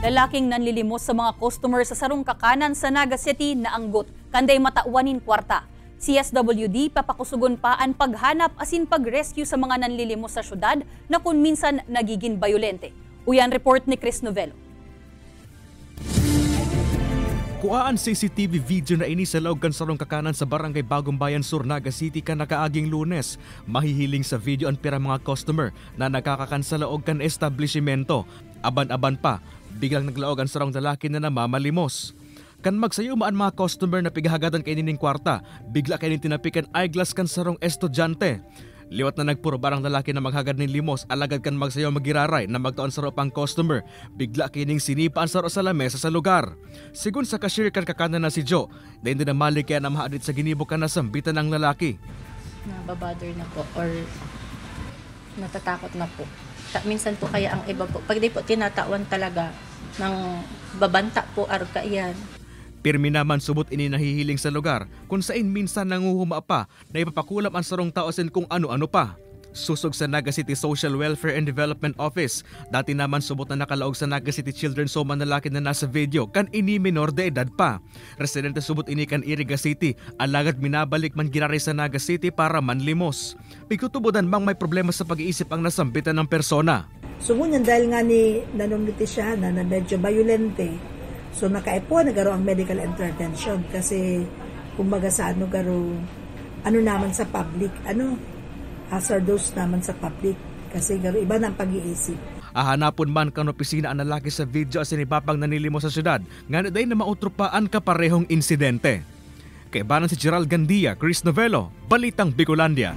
Lalaking nanlilimos sa mga customer sa sarong kakanan sa Naga City na anggot kanday matauwanin kwarta. CSWD papakusugon pa ang paghanap asin pag-rescue sa mga nanlilimos sa syudad na kung minsan nagiging bayolente. Uyan report ni Chris Novello. Kuhaan CCTV video na ini sa laog kan sarong kakanan sa Barangay Bagong Bayan Sur, Naga City kan nakaaging Lunes. Mahihiling sa video ang pira mga customer na nakakakan sa laog kan establishmento. Aban-aban pa, biglang naglaog ang sarong lalaki na namamalimos. Kan magsayo maan mga customer na pigahagatan kay nining kwarta, bigla kay nin tinapikan eyeglass kan sarong estudyante. Liwat na nagpuro barang lalaki na maghagad ng limos, alagad kan magsayo magiraray na magtaon saro pang customer. Bigla kining sinipaan saro sa lamesa sa lugar. Sigun sa cashier kan kakanan na si Joe, dahil din na mali kaya na maadit sa ginibo kan na sambitan ng lalaki. Nababother na po or natatakot na po. Minsan po kaya ang iba po, pag di po tinatawan talaga ng babanta po arka iyan. Pirmi naman subot ini nahihiling sa lugar kung saan minsan nanguhuma pa na ipapakulam ang sarong taosin kung ano-ano pa. Susog sa Naga City Social Welfare and Development Office. Dati naman subot na nakalaog sa Naga City Children's Home ang lalaki na nasa video kan ini minor de edad pa. Residente subot ini kan Iriga City, alagad minabalik man ginari sa Naga City para manlimos. Pigtutubodan bang may problema sa pag-iisip ang nasambitan ng persona. Sumunyan dahil nga ni nanumiti siya na medyo violente. So nakaipo nagaro ang medical intervention kasi kumbaga sa ano naman sa public, hazardous naman sa public kasi garo iba ng pag-iisip. Ahanapon man kan opisina ang lalaki sa video as inipapang nanilimo sa syudad, nga day na mautrupaan kaparehong insidente. Kay banan si Gerald Gandia, Chris Novello, Balitang Bicolandia.